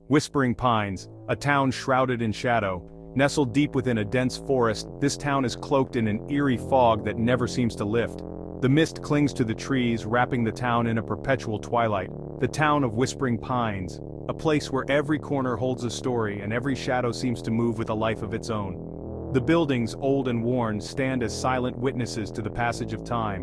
Whispering Pines, a town shrouded in shadow. Nestled deep within a dense forest, this town is cloaked in an eerie fog that never seems to lift. The mist clings to the trees, wrapping the town in a perpetual twilight. The town of Whispering Pines, a place where every corner holds a story and every shadow seems to move with a life of its own. The buildings, old and worn, stand as silent witnesses to the passage of time,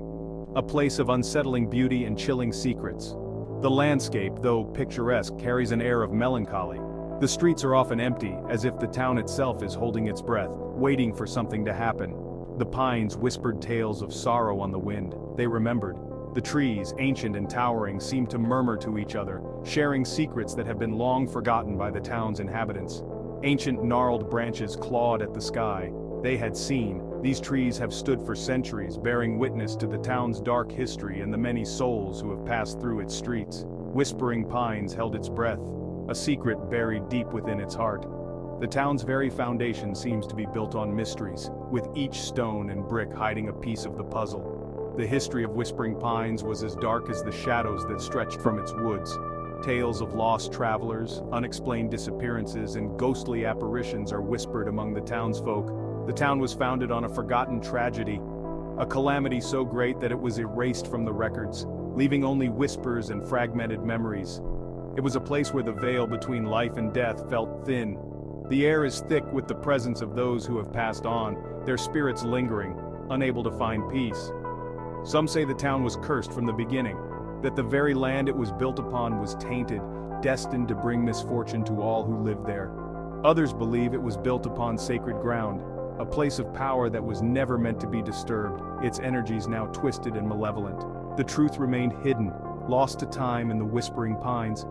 a place of unsettling beauty and chilling secrets. The landscape, though picturesque, carries an air of melancholy. The streets are often empty, as if the town itself is holding its breath, waiting for something to happen. The pines whispered tales of sorrow on the wind. They remembered. The trees, ancient and towering, seemed to murmur to each other, sharing secrets that have been long forgotten by the town's inhabitants. Ancient gnarled branches clawed at the sky. They had seen. These trees have stood for centuries, bearing witness to the town's dark history and the many souls who have passed through its streets. Whispering Pines held its breath, a secret buried deep within its heart. The town's very foundation seems to be built on mysteries, with each stone and brick hiding a piece of the puzzle. The history of Whispering Pines was as dark as the shadows that stretched from its woods. Tales of lost travelers, unexplained disappearances, and ghostly apparitions are whispered among the townsfolk. The town was founded on a forgotten tragedy, a calamity so great that it was erased from the records, leaving only whispers and fragmented memories. It was a place where the veil between life and death felt thin. The air is thick with the presence of those who have passed on, their spirits lingering, unable to find peace. Some say the town was cursed from the beginning, that the very land it was built upon was tainted, destined to bring misfortune to all who lived there. Others believe it was built upon sacred ground, a place of power that was never meant to be disturbed, its energies now twisted and malevolent. The truth remained hidden, lost to time in the Whispering Pines.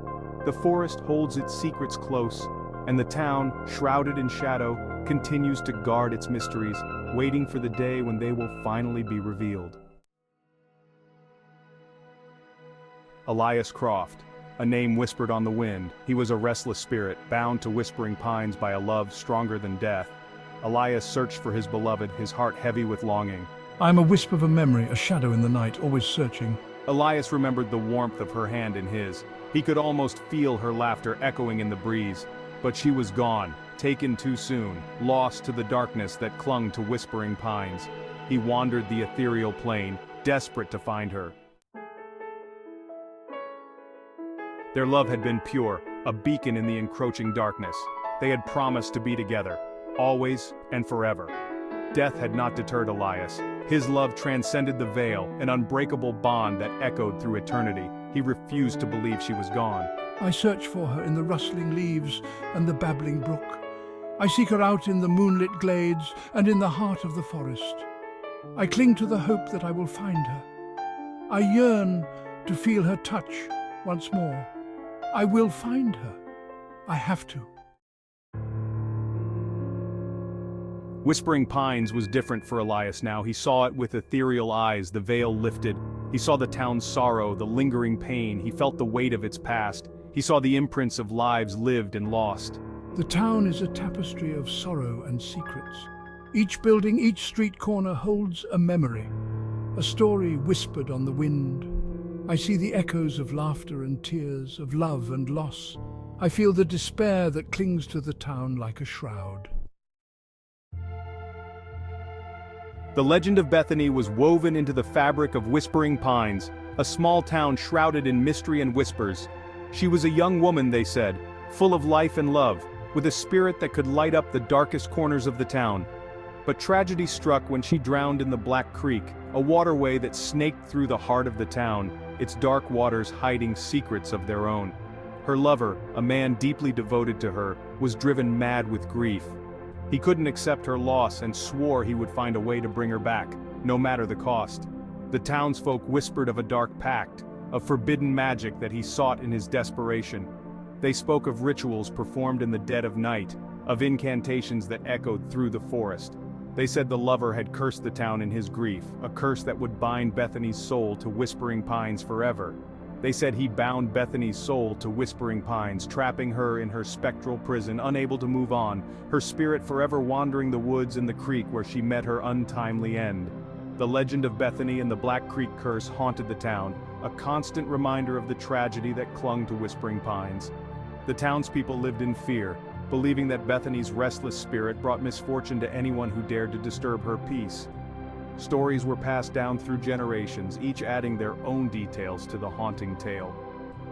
The forest holds its secrets close, and the town, shrouded in shadow, continues to guard its mysteries, waiting for the day when they will finally be revealed. Elias Croft, a name whispered on the wind. He was a restless spirit, bound to Whispering Pines by a love stronger than death. Elias searched for his beloved, his heart heavy with longing. I am a wisp of a memory, a shadow in the night, always searching. Elias remembered the warmth of her hand in his. He could almost feel her laughter echoing in the breeze. But she was gone, taken too soon, lost to the darkness that clung to Whispering Pines. He wandered the ethereal plain, desperate to find her. Their love had been pure, a beacon in the encroaching darkness. They had promised to be together, always and forever. Death had not deterred Elias. His love transcended the veil, an unbreakable bond that echoed through eternity. He refused to believe she was gone. I search for her in the rustling leaves and the babbling brook. I seek her out in the moonlit glades and in the heart of the forest. I cling to the hope that I will find her. I yearn to feel her touch once more. I will find her. I have to. Whispering Pines was different for Elias now. He saw it with ethereal eyes, the veil lifted. He saw the town's sorrow, the lingering pain. He felt the weight of its past. He saw the imprints of lives lived and lost. The town is a tapestry of sorrow and secrets. Each building, each street corner holds a memory, a story whispered on the wind. I see the echoes of laughter and tears, of love and loss. I feel the despair that clings to the town like a shroud. The legend of Bethany was woven into the fabric of Whispering Pines, a small town shrouded in mystery and whispers. She was a young woman, they said, full of life and love, with a spirit that could light up the darkest corners of the town. But tragedy struck when she drowned in the Black Creek, a waterway that snaked through the heart of the town, its dark waters hiding secrets of their own. Her lover, a man deeply devoted to her, was driven mad with grief. He couldn't accept her loss and swore he would find a way to bring her back, no matter the cost. The townsfolk whispered of a dark pact, of forbidden magic that he sought in his desperation. They spoke of rituals performed in the dead of night, of incantations that echoed through the forest. They said the lover had cursed the town in his grief, a curse that would bind Bethany's soul to Whispering Pines forever. They said he bound Bethany's soul to Whispering Pines, trapping her in her spectral prison, unable to move on, her spirit forever wandering the woods and the creek where she met her untimely end. The legend of Bethany and the Black Creek curse haunted the town, a constant reminder of the tragedy that clung to Whispering Pines. The townspeople lived in fear, believing that Bethany's restless spirit brought misfortune to anyone who dared to disturb her peace. Stories were passed down through generations, each adding their own details to the haunting tale.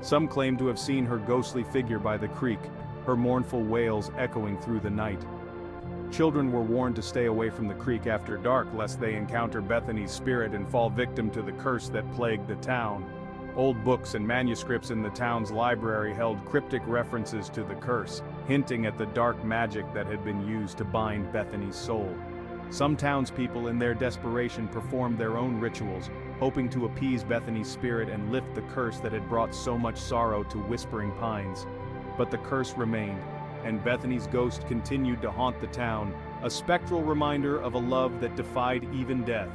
Some claimed to have seen her ghostly figure by the creek, her mournful wails echoing through the night. Children were warned to stay away from the creek after dark lest they encounter Bethany's spirit and fall victim to the curse that plagued the town. Old books and manuscripts in the town's library held cryptic references to the curse, hinting at the dark magic that had been used to bind Bethany's soul. Some townspeople in their desperation performed their own rituals, hoping to appease Bethany's spirit and lift the curse that had brought so much sorrow to Whispering Pines. But the curse remained, and Bethany's ghost continued to haunt the town, a spectral reminder of a love that defied even death.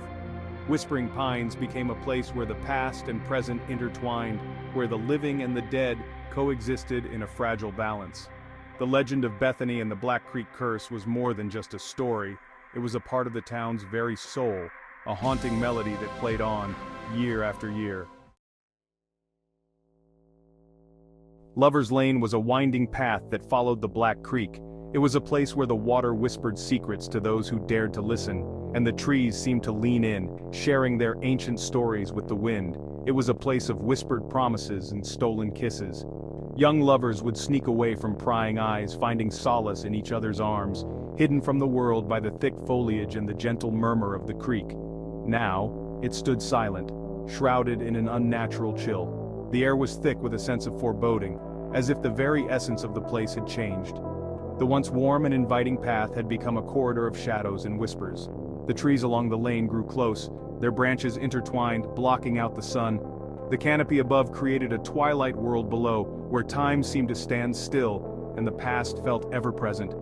Whispering Pines became a place where the past and present intertwined, where the living and the dead coexisted in a fragile balance. The legend of Bethany and the Black Creek Curse was more than just a story. It was a part of the town's very soul, a haunting melody that played on, year after year. Lover's Lane was a winding path that followed the Black Creek. It was a place where the water whispered secrets to those who dared to listen, and the trees seemed to lean in, sharing their ancient stories with the wind. It was a place of whispered promises and stolen kisses. Young lovers would sneak away from prying eyes, finding solace in each other's arms, hidden from the world by the thick foliage and the gentle murmur of the creek. Now, it stood silent, shrouded in an unnatural chill. The air was thick with a sense of foreboding, as if the very essence of the place had changed. The once warm and inviting path had become a corridor of shadows and whispers. The trees along the lane grew close, their branches intertwined, blocking out the sun. The canopy above created a twilight world below, where time seemed to stand still, and the past felt ever-present.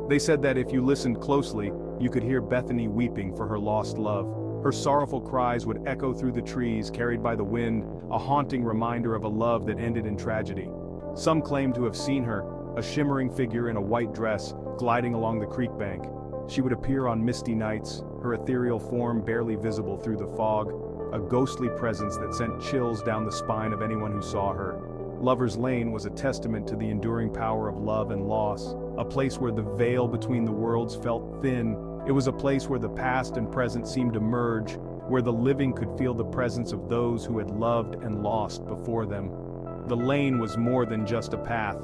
They said that if you listened closely, you could hear Bethany weeping for her lost love. Her sorrowful cries would echo through the trees, carried by the wind, a haunting reminder of a love that ended in tragedy. Some claimed to have seen her, a shimmering figure in a white dress, gliding along the creek bank. She would appear on misty nights, her ethereal form barely visible through the fog, a ghostly presence that sent chills down the spine of anyone who saw her. Lover's Lane was a testament to the enduring power of love and loss, a place where the veil between the worlds felt thin. It was a place where the past and present seemed to merge, where the living could feel the presence of those who had loved and lost before them. The lane was more than just a path.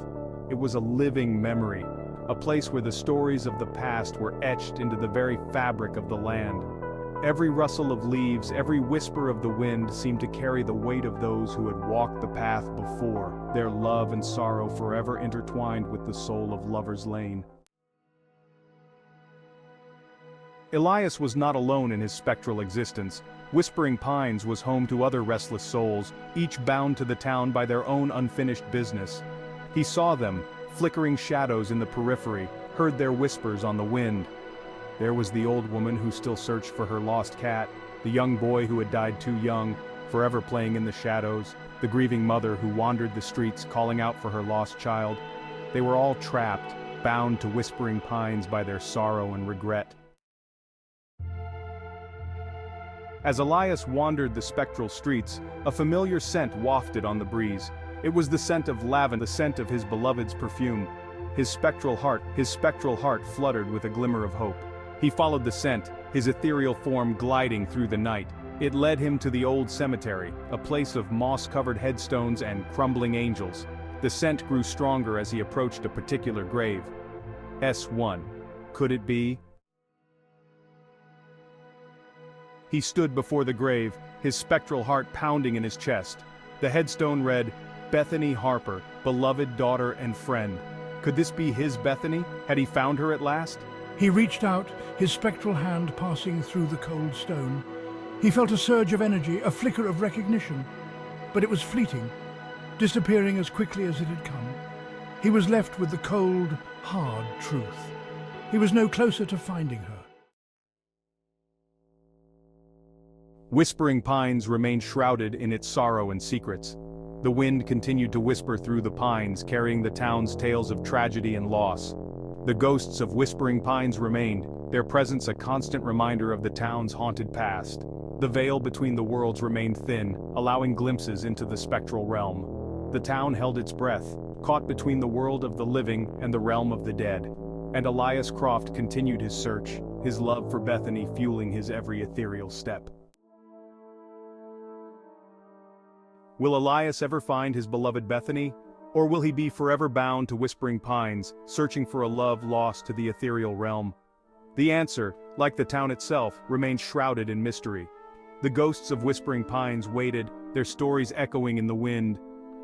It was a living memory, a place where the stories of the past were etched into the very fabric of the land. Every rustle of leaves, every whisper of the wind seemed to carry the weight of those who had walked the path before, their love and sorrow forever intertwined with the soul of Lover's Lane. Elias was not alone in his spectral existence. Whispering Pines was home to other restless souls, each bound to the town by their own unfinished business. He saw them, flickering shadows in the periphery, heard their whispers on the wind. There was the old woman who still searched for her lost cat, the young boy who had died too young, forever playing in the shadows, the grieving mother who wandered the streets calling out for her lost child. They were all trapped, bound to Whispering Pines by their sorrow and regret. As Elias wandered the spectral streets, a familiar scent wafted on the breeze. It was the scent of lavender, the scent of his beloved's perfume. His spectral heart fluttered with a glimmer of hope. He followed the scent, his ethereal form gliding through the night. It led him to the old cemetery, a place of moss-covered headstones and crumbling angels. The scent grew stronger as he approached a particular grave. S1. Could it be? He stood before the grave, his spectral heart pounding in his chest. The headstone read, Bethany Harper, beloved daughter and friend. Could this be his Bethany? Had he found her at last? He reached out, his spectral hand passing through the cold stone. He felt a surge of energy, a flicker of recognition. But it was fleeting, disappearing as quickly as it had come. He was left with the cold, hard truth. He was no closer to finding her. Whispering Pines remained shrouded in its sorrow and secrets. The wind continued to whisper through the pines, carrying the town's tales of tragedy and loss. The ghosts of Whispering Pines remained, their presence a constant reminder of the town's haunted past. The veil between the worlds remained thin, allowing glimpses into the spectral realm. The town held its breath, caught between the world of the living and the realm of the dead. And Elias Croft continued his search, his love for Bethany fueling his every ethereal step. Will Elias ever find his beloved Bethany? Or will he be forever bound to Whispering Pines, searching for a love lost to the ethereal realm? The answer, like the town itself, remains shrouded in mystery. The ghosts of Whispering Pines waited, their stories echoing in the wind.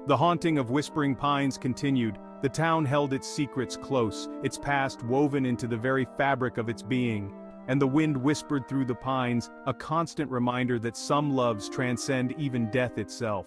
The haunting of Whispering Pines continued. The town held its secrets close, its past woven into the very fabric of its being. And the wind whispered through the pines, a constant reminder that some loves transcend even death itself.